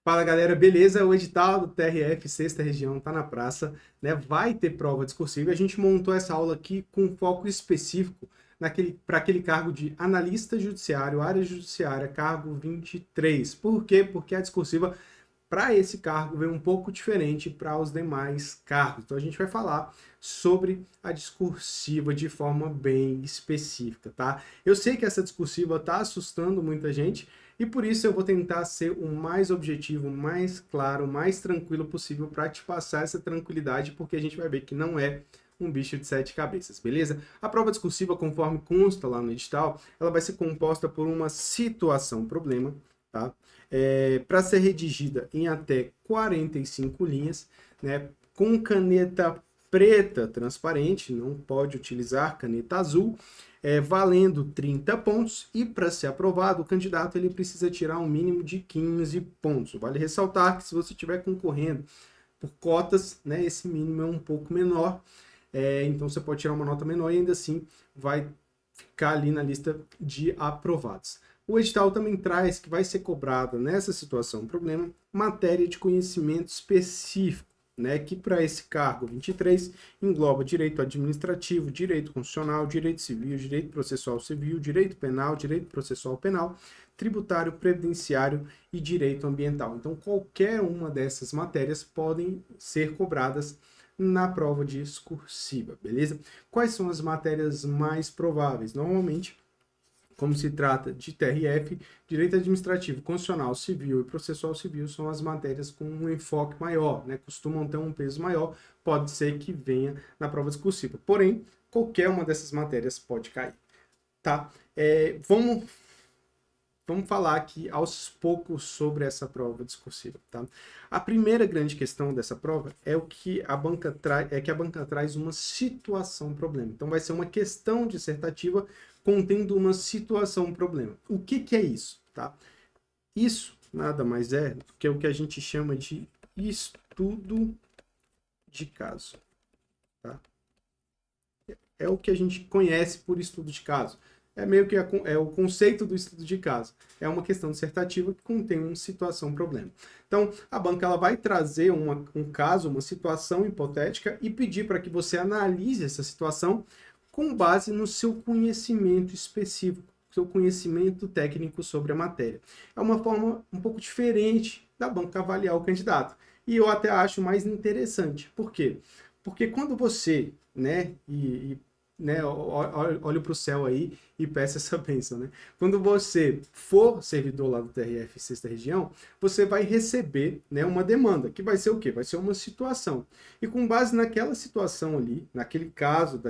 Fala galera, beleza? O edital do TRF Sexta Região tá na praça, né? Vai ter prova discursiva. A gente montou essa aula aqui com foco específico para aquele cargo de analista judiciário, área judiciária, cargo 23. Por quê? Porque a discursiva para esse cargo vem um pouco diferente para os demais cargos. Então a gente vai falar sobre a discursiva de forma bem específica, tá? Eu sei que essa discursiva está assustando muita gente e por isso eu vou tentar ser o mais objetivo, mais claro, mais tranquilo possível para te passar essa tranquilidade, porque a gente vai ver que não é um bicho de sete cabeças, beleza? A prova discursiva, conforme consta lá no edital, ela vai ser composta por uma situação, problema, tá? Para ser redigida em até 45 linhas, né? Com caneta preta transparente, não pode utilizar caneta azul, valendo 30 pontos, e para ser aprovado, o candidato ele precisa tirar um mínimo de 15 pontos. Vale ressaltar que se você estiver concorrendo por cotas, né, esse mínimo é um pouco menor, então você pode tirar uma nota menor e ainda assim vai ficar ali na lista de aprovados. O edital também traz que vai ser cobrada nessa situação, problema, matéria de conhecimento específico, né, que para esse cargo 23 engloba direito administrativo, direito constitucional, direito civil, direito processual civil, direito penal, direito processual penal, tributário, previdenciário e direito ambiental. Então, qualquer uma dessas matérias podem ser cobradas na prova discursiva, beleza? Quais são as matérias mais prováveis? Normalmente, como se trata de TRF, direito administrativo, constitucional, civil e processual civil são as matérias com um enfoque maior, né? Costumam ter um peso maior, pode ser que venha na prova discursiva. Porém, qualquer uma dessas matérias pode cair, tá? Vamos falar aqui aos poucos sobre essa prova discursiva, tá? A primeira grande questão dessa prova é o que a banca traz uma situação problema. Então vai ser uma questão dissertativa contendo uma situação problema. O que é isso, tá? Isso nada mais é do que o que a gente chama de estudo de caso, tá? É o que a gente conhece por estudo de caso. É meio que o conceito do estudo de caso. É uma questão dissertativa que contém uma situação, problema. Então, a banca ela vai trazer um caso, uma situação hipotética e pedir para que você analise essa situação com base no seu conhecimento específico, seu conhecimento técnico sobre a matéria. É uma forma um pouco diferente da banca avaliar o candidato. E eu até acho mais interessante. Por quê? Porque quando você, né, olho para o céu aí e peço essa bênção, né? Quando você for servidor lá do TRF Sexta Região, você vai receber, né, uma demanda, que vai ser o quê? Vai ser uma situação. E com base naquela situação ali, naquele caso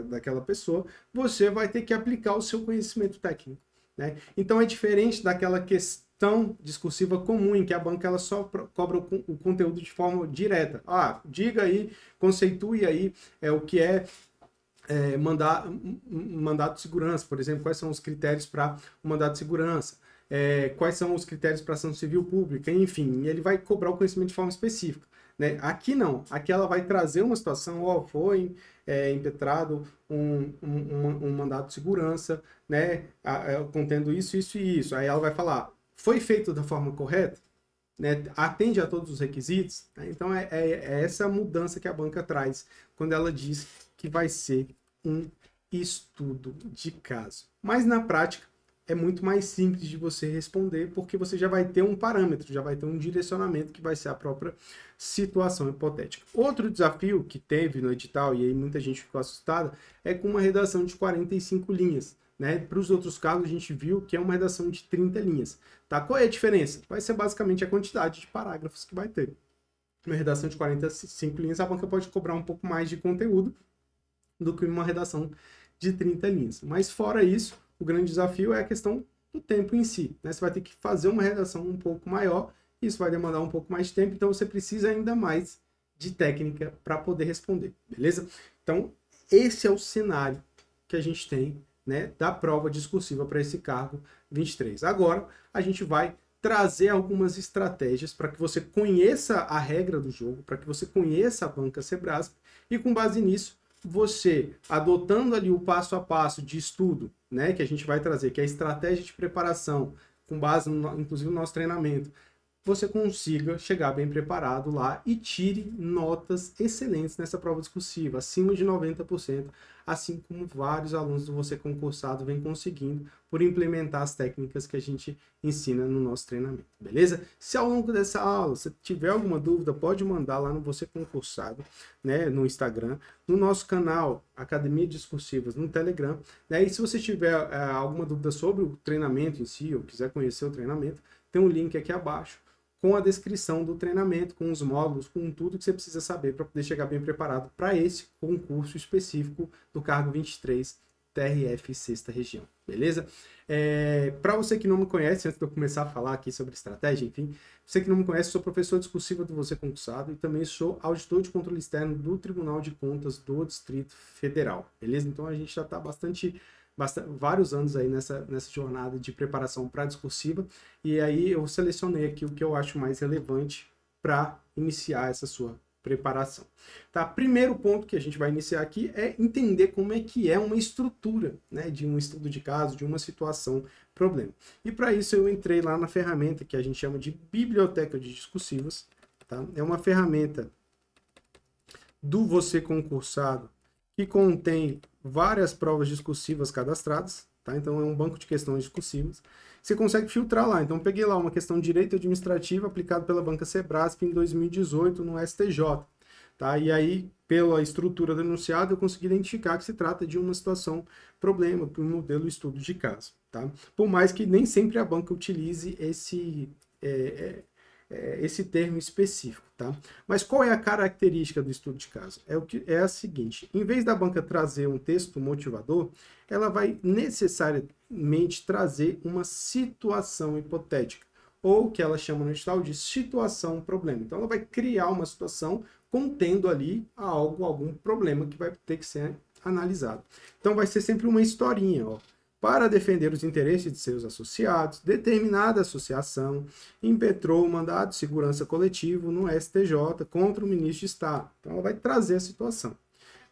daquela pessoa, você vai ter que aplicar o seu conhecimento técnico, né? Então é diferente daquela questão discursiva comum, em que a banca ela só cobra o conteúdo de forma direta. Ah, diga aí, conceitue aí o que é mandato de segurança, por exemplo, quais são os critérios para o mandato de segurança, quais são os critérios para ação civil pública, enfim, ele vai cobrar o conhecimento de forma específica, né? Aqui não, aqui ela vai trazer uma situação, foi impetrado um mandato de segurança, né, contendo isso, isso e isso, aí ela vai falar, foi feito da forma correta? Né, atende a todos os requisitos, né? Então é essa mudança que a banca traz quando ela diz que vai ser um estudo de caso. Mas na prática é muito mais simples de você responder, porque você já vai ter um parâmetro, já vai ter um direcionamento que vai ser a própria situação hipotética. Outro desafio que teve no edital, e aí muita gente ficou assustada, é com uma redação de 45 linhas. Né? Para os outros casos, a gente viu que é uma redação de 30 linhas. Tá? Qual é a diferença? Vai ser basicamente a quantidade de parágrafos que vai ter. Uma redação de 45 linhas, a banca pode cobrar um pouco mais de conteúdo do que uma redação de 30 linhas. Mas fora isso, o grande desafio é a questão do tempo em si. Né? Você vai ter que fazer uma redação um pouco maior, isso vai demandar um pouco mais de tempo, então você precisa ainda mais de técnica para poder responder, beleza? Então, esse é o cenário que a gente tem, né, da prova discursiva para esse cargo 23. Agora, a gente vai trazer algumas estratégias para que você conheça a regra do jogo, para que você conheça a banca Sebrasp, e com base nisso, você, adotando ali o passo a passo de estudo, né, que a gente vai trazer, que é a estratégia de preparação, com base, inclusive, no nosso treinamento, você consiga chegar bem preparado lá e tire notas excelentes nessa prova discursiva, acima de 90%, assim como vários alunos do Você Concursado vêm conseguindo por implementar as técnicas que a gente ensina no nosso treinamento, beleza? Se ao longo dessa aula você tiver alguma dúvida, pode mandar lá no Você Concursado, né, no Instagram, no nosso canal Academia Discursivas no Telegram, né? E se você tiver alguma dúvida sobre o treinamento em si, ou quiser conhecer o treinamento, tem um link aqui abaixo com a descrição do treinamento, com os módulos, com tudo que você precisa saber para poder chegar bem preparado para esse concurso específico do cargo 23 TRF Sexta Região, beleza? Para você que não me conhece, antes de eu começar a falar aqui sobre estratégia, enfim, você que não me conhece, sou professor discursivo do Você Concursado e também sou auditor de controle externo do Tribunal de Contas do Distrito Federal, beleza? Então a gente já está vários anos aí nessa jornada de preparação para discursiva, e aí eu selecionei aqui o que eu acho mais relevante para iniciar essa sua preparação. Tá? Primeiro ponto que a gente vai iniciar aqui é entender como é que é uma estrutura, né, de um estudo de caso, de uma situação, problema. E para isso eu entrei lá na ferramenta que a gente chama de Biblioteca de Discursivas, tá? É uma ferramenta do Você Concursado que contém várias provas discursivas cadastradas, tá? Então é um banco de questões discursivas. Você consegue filtrar lá. Então peguei lá uma questão de direito administrativo aplicado pela Banca Sebrasp em 2018 no STJ, tá? E aí, pela estrutura do enunciado, eu consegui identificar que se trata de uma situação problema, para um modelo estudo de caso, tá? Por mais que nem sempre a banca utilize esse termo específico, tá? Mas qual é a característica do estudo de caso? É a seguinte: em vez da banca trazer um texto motivador, ela vai necessariamente trazer uma situação hipotética, ou que ela chama no edital de situação-problema. Então ela vai criar uma situação contendo ali algum problema que vai ter que ser analisado. Então vai ser sempre uma historinha, ó. Para defender os interesses de seus associados, determinada associação impetrou o mandado de segurança coletivo no STJ contra o ministro de Estado. Então, ela vai trazer a situação.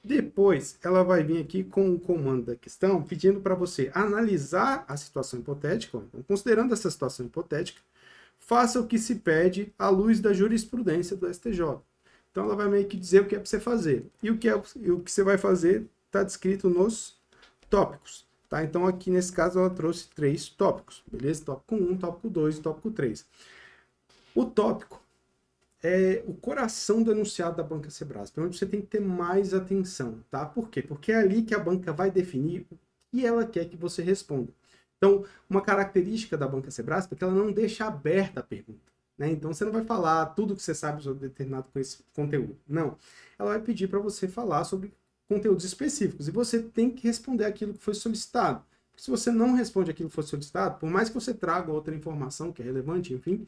Depois, ela vai vir aqui com o comando da questão, pedindo para você analisar a situação hipotética. Então, considerando essa situação hipotética, faça o que se pede à luz da jurisprudência do STJ. Então, ela vai meio que dizer o que é para você fazer. E o que você vai fazer está descrito nos tópicos. Tá? Então, aqui nesse caso, ela trouxe 3 tópicos, beleza? Tópico 1, tópico 2 e tópico 3. O tópico é o coração do enunciado da Banca Sebrasp, onde você tem que ter mais atenção, tá? Por quê? Porque é ali que a banca vai definir o que ela quer que você responda. Então, uma característica da Banca Sebrasp é que ela não deixa aberta a pergunta, né? Então, você não vai falar tudo que você sabe sobre determinado conteúdo. Não. Ela vai pedir para você falar sobre conteúdos específicos, e você tem que responder aquilo que foi solicitado. Porque se você não responde aquilo que foi solicitado, por mais que você traga outra informação que é relevante, enfim,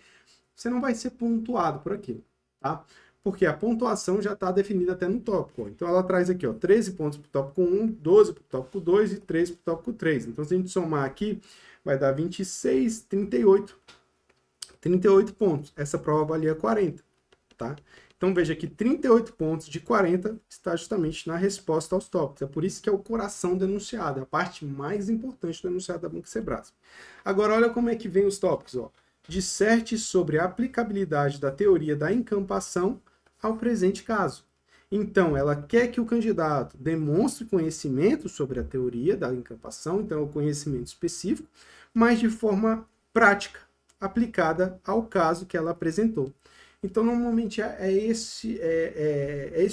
você não vai ser pontuado por aquilo, tá? Porque a pontuação já está definida até no tópico. Ó. Então ela traz aqui, ó, 13 pontos para o tópico 1, 12 para o tópico 2 e 3 para o tópico 3. Então, se a gente somar aqui, vai dar 26, 38. 38 pontos. Essa prova valia 40, tá? Então veja que 38 pontos de 40 está justamente na resposta aos tópicos. É por isso que é o coração do enunciado, é a parte mais importante do enunciado da Banca Sebrasp. Agora olha como é que vem os tópicos. Ó. Disserte sobre a aplicabilidade da teoria da encampação ao presente caso. Então ela quer que o candidato demonstre conhecimento sobre a teoria da encampação, então é o conhecimento específico, mas de forma prática, aplicada ao caso que ela apresentou. Então, normalmente é esse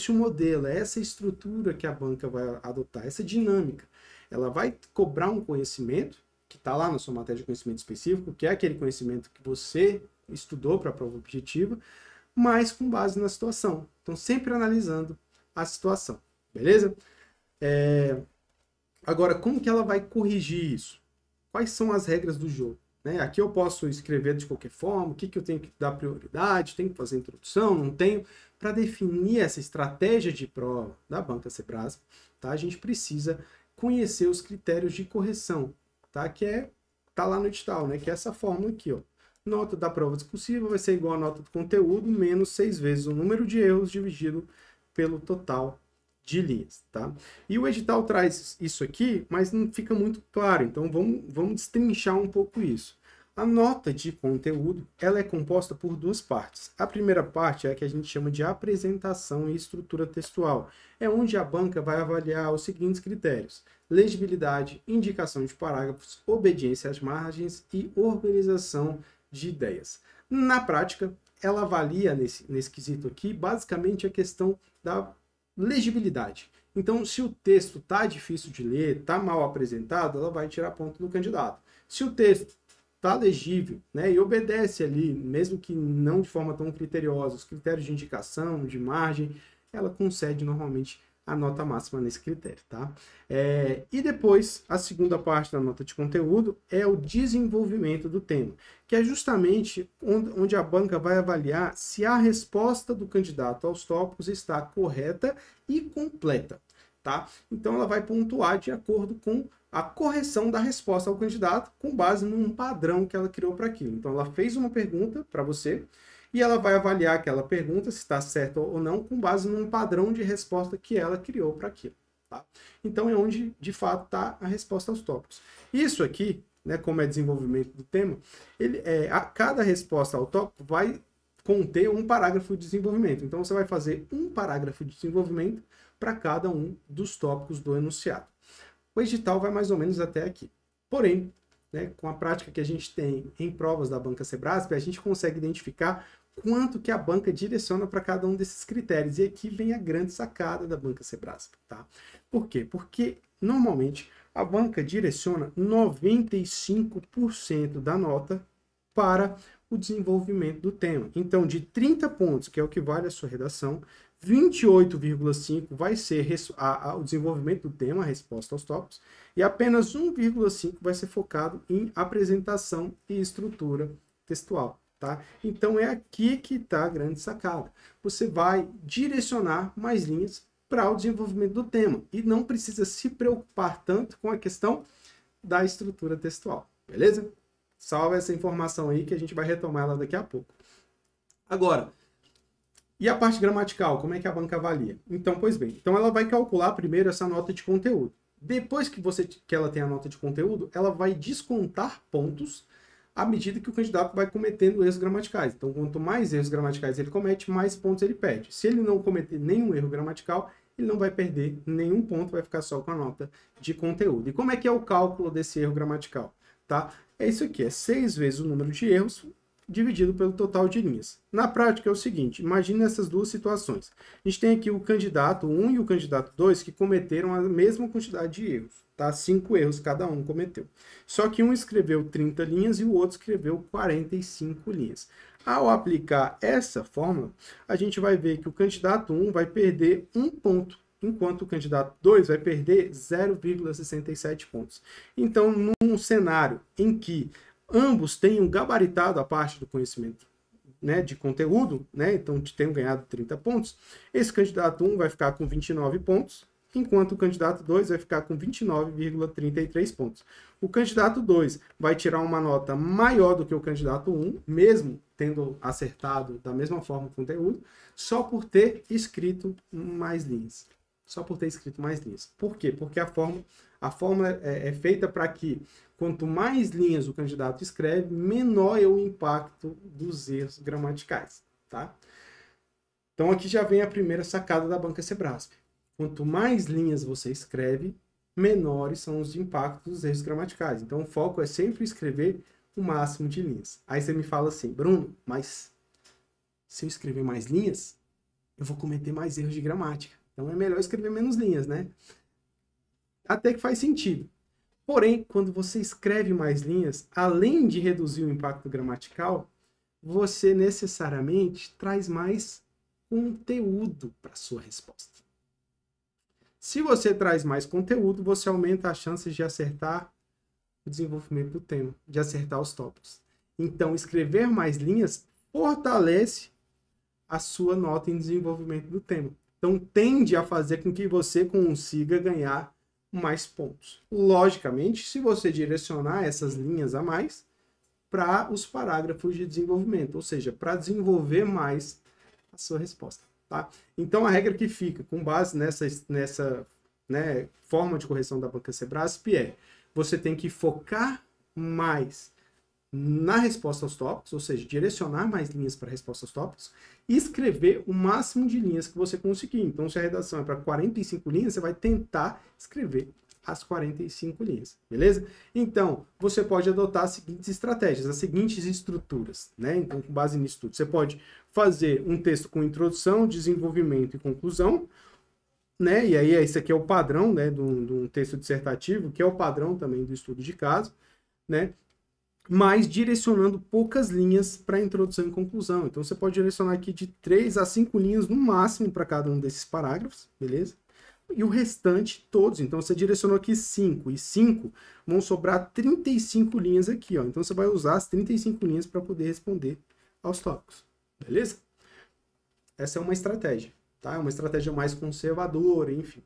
o modelo, é essa estrutura que a banca vai adotar, essa dinâmica. Ela vai cobrar um conhecimento, que está lá na sua matéria de conhecimento específico, que é aquele conhecimento que você estudou para a prova objetiva, mas com base na situação. Então, sempre analisando a situação, beleza? Agora, como que ela vai corrigir isso? Quais são as regras do jogo? Né? Aqui eu posso escrever de qualquer forma, o que eu tenho que dar prioridade, tenho que fazer introdução, não tenho. Para definir essa estratégia de prova da Banca Sebrasp, tá? A gente precisa conhecer os critérios de correção, tá? Que tá lá no edital, né? Que é essa fórmula aqui, ó. Nota da prova discursiva vai ser igual a nota do conteúdo menos 6 vezes o número de erros dividido pelo total de linhas, tá? E o edital traz isso aqui, mas não fica muito claro, então vamos destrinchar um pouco isso. A nota de conteúdo, ela é composta por duas partes. A primeira parte é a que a gente chama de apresentação e estrutura textual. É onde a banca vai avaliar os seguintes critérios: legibilidade, indicação de parágrafos, obediência às margens e organização de ideias. Na prática, ela avalia nesse quesito aqui, basicamente, a questão da legibilidade. Então, se o texto está difícil de ler, está mal apresentado, ela vai tirar ponto do candidato. Se o texto está legível, né, e obedece ali, mesmo que não de forma tão criteriosa, os critérios de indicação, de margem, ela concede normalmente a nota máxima nesse critério, tá? E depois, a segunda parte da nota de conteúdo é o desenvolvimento do tema, que é justamente onde a banca vai avaliar se a resposta do candidato aos tópicos está correta e completa, tá? Então, ela vai pontuar de acordo com a correção da resposta ao candidato com base num padrão que ela criou para aquilo. Então, ela fez uma pergunta para você, e ela vai avaliar aquela pergunta, se está certa ou não, com base num padrão de resposta que ela criou para aquilo. Tá? Então é onde, de fato, está a resposta aos tópicos. Isso aqui, né, como é desenvolvimento do tema, cada resposta ao tópico vai conter um parágrafo de desenvolvimento. Então você vai fazer um parágrafo de desenvolvimento para cada um dos tópicos do enunciado. O edital vai mais ou menos até aqui. Porém, né, com a prática que a gente tem em provas da banca Sebrasp, a gente consegue identificar quanto que a banca direciona para cada um desses critérios. E aqui vem a grande sacada da banca Sebrasp, tá? Por quê? Porque, normalmente, a banca direciona 95% da nota para o desenvolvimento do tema. Então, de 30 pontos, que é o que vale a sua redação, 28,5 vai ser o desenvolvimento do tema, a resposta aos tópicos, e apenas 1,5 vai ser focado em apresentação e estrutura textual. Tá? Então é aqui que está a grande sacada. Você vai direcionar mais linhas para o desenvolvimento do tema e não precisa se preocupar tanto com a questão da estrutura textual, beleza? Salva essa informação aí que a gente vai retomar ela daqui a pouco. Agora, e a parte gramatical, como é que a banca avalia? Então, pois bem, então ela vai calcular primeiro essa nota de conteúdo. Depois que ela tem a nota de conteúdo, ela vai descontar pontos à medida que o candidato vai cometendo erros gramaticais. Então, quanto mais erros gramaticais ele comete, mais pontos ele perde. Se ele não cometer nenhum erro gramatical, ele não vai perder nenhum ponto, vai ficar só com a nota de conteúdo. E como é que é o cálculo desse erro gramatical? Tá? É isso aqui, é 6 vezes o número de erros dividido pelo total de linhas. Na prática é o seguinte, imagine essas duas situações. A gente tem aqui o candidato 1 e o candidato 2 que cometeram a mesma quantidade de erros. Tá? 5 erros cada um cometeu. Só que um escreveu 30 linhas e o outro escreveu 45 linhas. Ao aplicar essa fórmula, a gente vai ver que o candidato 1 vai perder 1 ponto, enquanto o candidato 2 vai perder 0,67 pontos. Então, num cenário em que ambos tenham gabaritado a parte do conhecimento, né, de conteúdo, né, então tenham ganhado 30 pontos, esse candidato 1 vai ficar com 29 pontos, enquanto o candidato 2 vai ficar com 29,33 pontos. O candidato 2 vai tirar uma nota maior do que o candidato 1, mesmo tendo acertado da mesma forma o conteúdo, só por ter escrito mais linhas. Só por ter escrito mais linhas. Por quê? Porque a fórmula é feita para que quanto mais linhas o candidato escreve, menor é o impacto dos erros gramaticais. Tá? Então aqui já vem a primeira sacada da banca Sebrasp. Quanto mais linhas você escreve, menores são os impactos dos erros gramaticais. Então o foco é sempre escrever o máximo de linhas. Aí você me fala assim, Bruno, mas se eu escrever mais linhas, eu vou cometer mais erros de gramática. Então é melhor escrever menos linhas, né? Até que faz sentido. Porém, quando você escreve mais linhas, além de reduzir o impacto gramatical, você necessariamente traz mais conteúdo para a sua resposta. Se você traz mais conteúdo, você aumenta as chances de acertar o desenvolvimento do tema, de acertar os tópicos. Então, escrever mais linhas fortalece a sua nota em desenvolvimento do tema. Então, tende a fazer com que você consiga ganhar mais pontos. Logicamente, se você direcionar essas linhas a mais para os parágrafos de desenvolvimento, ou seja, para desenvolver mais a sua resposta. Tá? Então, a regra que fica com base nessa né, forma de correção da banca Sebrasp é: você tem que focar mais na resposta aos tópicos, ou seja, direcionar mais linhas para a resposta aos tópicos, e escrever o máximo de linhas que você conseguir. Então, se a redação é para 45 linhas, você vai tentar escrever as 45 linhas, beleza? Então, você pode adotar as seguintes estratégias, as seguintes estruturas, né? Então, com base nisso tudo, você pode fazer um texto com introdução, desenvolvimento e conclusão, né? E aí, esse aqui é o padrão, né, de um texto dissertativo, que é o padrão também do estudo de caso, né? Mas direcionando poucas linhas para introdução e conclusão. Então, você pode direcionar aqui de 3 a 5 linhas no máximo para cada um desses parágrafos, beleza? E o restante, todos. Então, você direcionou aqui 5, e 5 vão sobrar 35 linhas aqui, ó. Então, você vai usar as 35 linhas para poder responder aos tópicos, beleza? Essa é uma estratégia, tá? É uma estratégia mais conservadora, enfim.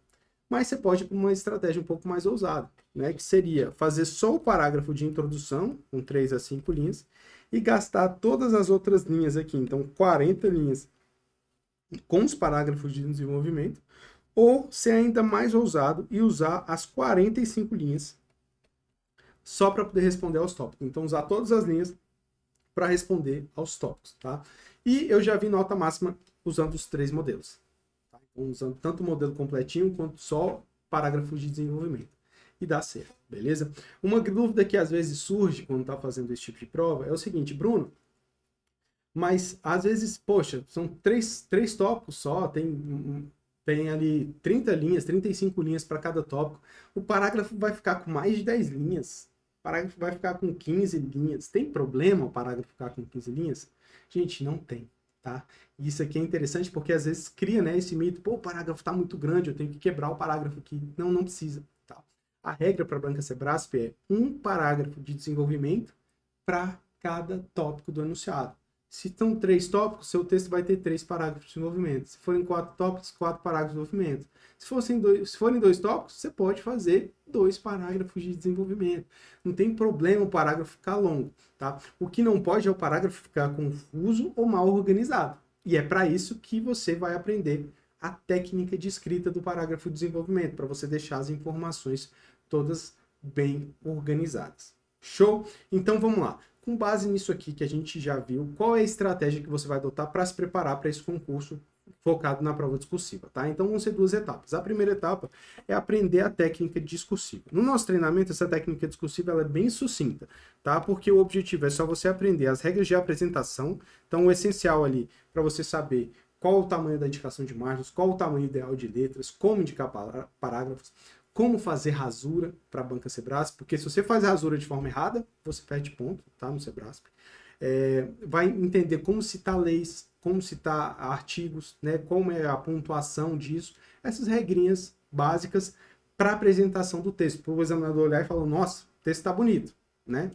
Mas você pode ir para uma estratégia um pouco mais ousada, né? Que seria fazer só o parágrafo de introdução, com 3 a 5 linhas, e gastar todas as outras linhas aqui, então 40 linhas, com os parágrafos de desenvolvimento, ou ser ainda mais ousado e usar as 45 linhas só para poder responder aos tópicos. Então, usar todas as linhas para responder aos tópicos, tá? E eu já vi nota máxima usando os 3 modelos. Usando tanto o modelo completinho quanto só parágrafos de desenvolvimento. E dá certo, beleza? Uma dúvida que às vezes surge quando está fazendo esse tipo de prova é o seguinte, Bruno, mas às vezes, poxa, são três tópicos só, tem ali 30 linhas, 35 linhas para cada tópico. O parágrafo vai ficar com mais de 10 linhas. O parágrafo vai ficar com 15 linhas. Tem problema o parágrafo ficar com 15 linhas? Gente, não tem. Tá? E isso aqui é interessante porque às vezes cria, né, esse mito, pô, o parágrafo está muito grande, eu tenho que quebrar o parágrafo aqui. Não, não precisa. Tá? A regra para a Banca Sebrasp é um parágrafo de desenvolvimento para cada tópico do enunciado. Se estão 3 tópicos, seu texto vai ter 3 parágrafos de desenvolvimento. Se forem 4 tópicos, 4 parágrafos de desenvolvimento. Se forem 2 tópicos, você pode fazer 2 parágrafos de desenvolvimento. Não tem problema o parágrafo ficar longo, tá? O que não pode é o parágrafo ficar confuso ou mal organizado. E é para isso que você vai aprender a técnica de escrita do parágrafo de desenvolvimento, para você deixar as informações todas bem organizadas. Show? Então vamos lá. Com base nisso aqui que a gente já viu, qual é a estratégia que você vai adotar para se preparar para esse concurso focado na prova discursiva, tá? Então vão ser 2 etapas. A primeira etapa é aprender a técnica discursiva. No nosso treinamento, essa técnica discursiva ela é bem sucinta, tá? Porque o objetivo é só você aprender as regras de apresentação. Então o essencial ali para você saber qual o tamanho da indicação de margens, qual o tamanho ideal de letras, como indicar parágrafos, como fazer rasura para a Banca Sebrasp, porque se você faz rasura de forma errada, você perde ponto, tá, no Sebrasp. Vai entender como citar leis, como citar artigos, né, como é a pontuação disso, essas regrinhas básicas para apresentação do texto, para o examinador olhar e falar, nossa, o texto está bonito, né?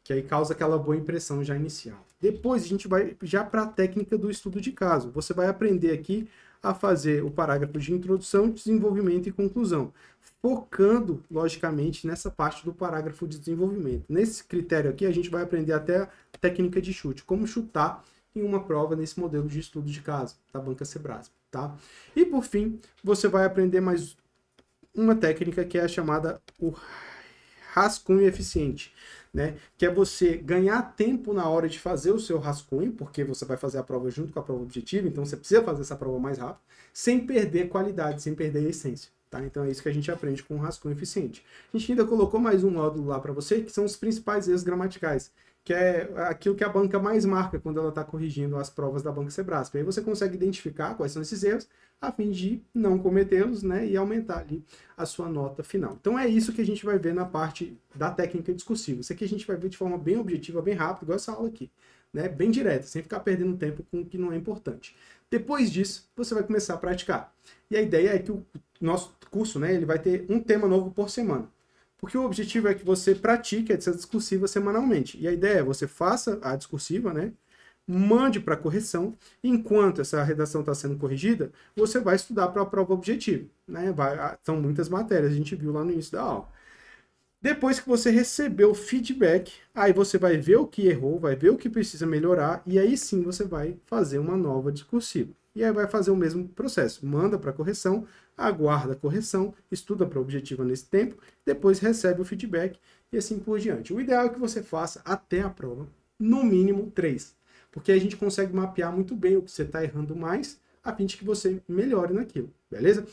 Que aí causa aquela boa impressão já inicial. Depois a gente vai já para a técnica do estudo de caso. Você vai aprender aqui a fazer o parágrafo de introdução, desenvolvimento e conclusão, focando, logicamente, nessa parte do parágrafo de desenvolvimento. Nesse critério aqui, a gente vai aprender até a técnica de chute, como chutar em uma prova nesse modelo de estudo de caso da Banca Sebrasp, tá? E, por fim, você vai aprender mais uma técnica que é a chamada o rascunho eficiente, né? Que é você ganhar tempo na hora de fazer o seu rascunho, porque você vai fazer a prova junto com a prova objetiva, então você precisa fazer essa prova mais rápido, sem perder qualidade, sem perder a essência. Tá? Então é isso que a gente aprende com o rascunho eficiente. A gente ainda colocou mais um módulo lá para você, que são os principais erros gramaticais, que é aquilo que a banca mais marca quando ela está corrigindo as provas da Banca Sebrasp. Aí você consegue identificar quais são esses erros, a fim de não cometê-los, né, e aumentar ali a sua nota final. Então é isso que a gente vai ver na parte da técnica discursiva. Isso aqui a gente vai ver de forma bem objetiva, bem rápida, igual essa aula aqui, né, bem direta, sem ficar perdendo tempo com o que não é importante. Depois disso, você vai começar a praticar. E a ideia é que o nosso curso, né, ele vai ter um tema novo por semana. Porque o objetivo é que você pratique essa discursiva semanalmente. E a ideia é você faça a discursiva, né, mande para correção. Enquanto essa redação está sendo corrigida, você vai estudar para a prova objetiva, né? São muitas matérias, a gente viu lá no início da aula. Depois que você receber o feedback, aí você vai ver o que errou, vai ver o que precisa melhorar, e aí sim você vai fazer uma nova discursiva. E aí vai fazer o mesmo processo. Manda para correção, aguarda a correção, estuda para a objetiva nesse tempo, depois recebe o feedback e assim por diante. O ideal é que você faça até a prova, no mínimo 3, porque a gente consegue mapear muito bem o que você está errando mais, a fim de que você melhore naquilo, beleza?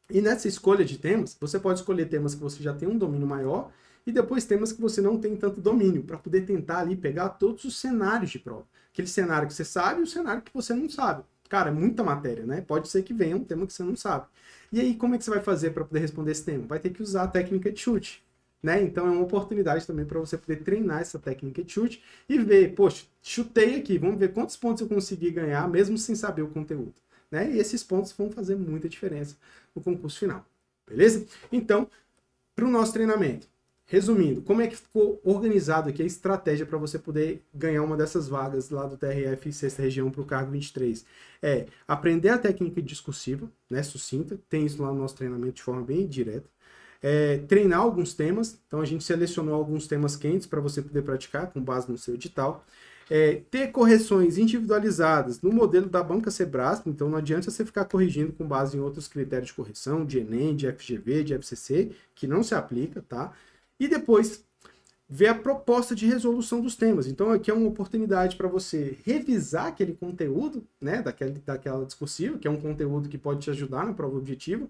E nessa escolha de temas, você pode escolher temas que você já tem um domínio maior e depois temas que você não tem tanto domínio, para poder tentar ali pegar todos os cenários de prova. Aquele cenário que você sabe e o cenário que você não sabe. Cara, é muita matéria, né? Pode ser que venha um tema que você não sabe. E aí, como é que você vai fazer para poder responder esse tema? Vai ter que usar a técnica de chute, né? Então é uma oportunidade também para você poder treinar essa técnica de chute e ver, poxa, chutei aqui, vamos ver quantos pontos eu consegui ganhar, mesmo sem saber o conteúdo. Né? E esses pontos vão fazer muita diferença no concurso final, beleza? Então, para o nosso treinamento, resumindo, como é que ficou organizado aqui a estratégia para você poder ganhar uma dessas vagas lá do TRF 6ª região para o cargo 23? É aprender a técnica discursiva, né, sucinta, tem isso lá no nosso treinamento de forma bem direta. Treinar alguns temas, então a gente selecionou alguns temas quentes para você poder praticar com base no seu edital. Ter correções individualizadas no modelo da banca Sebrasp, então não adianta você ficar corrigindo com base em outros critérios de correção, de Enem, de FGV, de FCC, que não se aplica, tá? E depois ver a proposta de resolução dos temas. Então aqui é uma oportunidade para você revisar aquele conteúdo, né, daquela discursiva, que é um conteúdo que pode te ajudar na prova objetiva,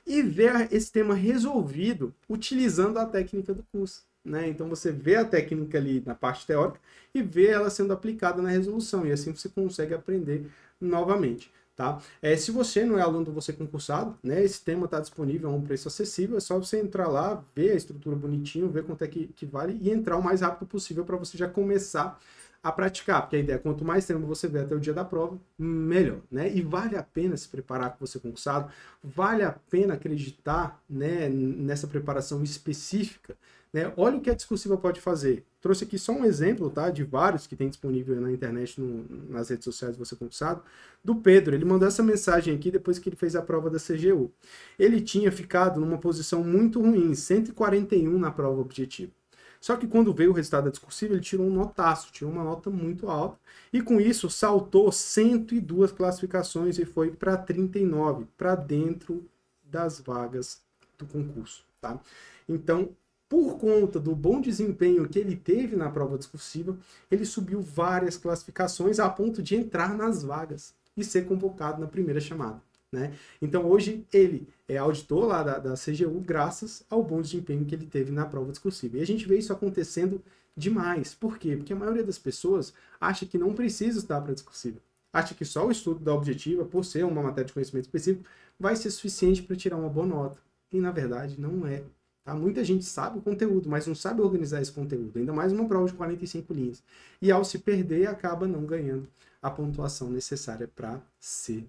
e ver esse tema resolvido utilizando a técnica do curso. Né? Então você vê a técnica ali na parte teórica e vê ela sendo aplicada na resolução, e assim você consegue aprender novamente. Tá? Se você não é aluno do Você Concursado, né, esse tema está disponível a um preço acessível, é só você entrar lá, ver a estrutura bonitinho, ver quanto é que vale e entrar o mais rápido possível para você já começar a praticar, porque a ideia é quanto mais tempo você vê até o dia da prova, melhor, né? E vale a pena se preparar com você concursado, vale a pena acreditar, né, nessa preparação específica, né? Olha o que a discursiva pode fazer. Trouxe aqui só um exemplo, tá, de vários que tem disponível na internet, nas redes sociais do Você Concursado, do Pedro. Ele mandou essa mensagem aqui depois que ele fez a prova da CGU. Ele tinha ficado numa posição muito ruim, 141 na prova objetiva. Só que quando veio o resultado da discursiva, ele tirou um notaço, tirou uma nota muito alta, e com isso saltou 102 classificações e foi para 39, para dentro das vagas do concurso, tá? Então, por conta do bom desempenho que ele teve na prova discursiva, ele subiu várias classificações a ponto de entrar nas vagas e ser convocado na primeira chamada. Né? Então hoje ele é auditor lá da CGU graças ao bom desempenho que ele teve na prova discursiva. E a gente vê isso acontecendo demais. Por quê? Porque a maioria das pessoas acha que não precisa estudar para discursiva. Acha que só o estudo da objetiva, por ser uma matéria de conhecimento específico, vai ser suficiente para tirar uma boa nota. E na verdade não é. Tá? Muita gente sabe o conteúdo, mas não sabe organizar esse conteúdo. Ainda mais uma prova de 45 linhas. E ao se perder, acaba não ganhando a pontuação necessária para ser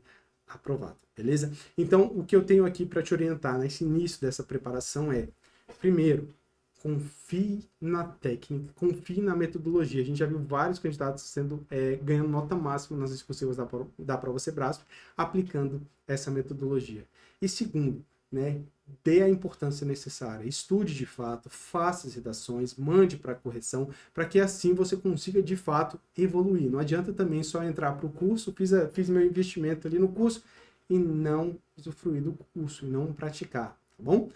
aprovado, beleza? Então, o que eu tenho aqui para te orientar nesse início dessa preparação é, primeiro, confie na técnica, confie na metodologia. A gente já viu vários candidatos ganhando nota máxima nas discursivas da prova Sebrasp, aplicando essa metodologia. E segundo, né, dê a importância necessária, estude de fato, faça as redações, mande para correção, para que assim você consiga de fato evoluir. Não adianta também só entrar para o curso, fiz meu investimento ali no curso e não usufruir do curso, e não praticar, tá bom?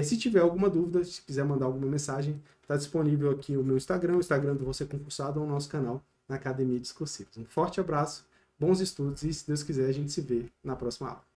Se tiver alguma dúvida, se quiser mandar alguma mensagem, está disponível aqui o meu Instagram, o Instagram do Você Concursado, ou o nosso canal na Academia Discursivos. Um forte abraço, bons estudos e, se Deus quiser, a gente se vê na próxima aula.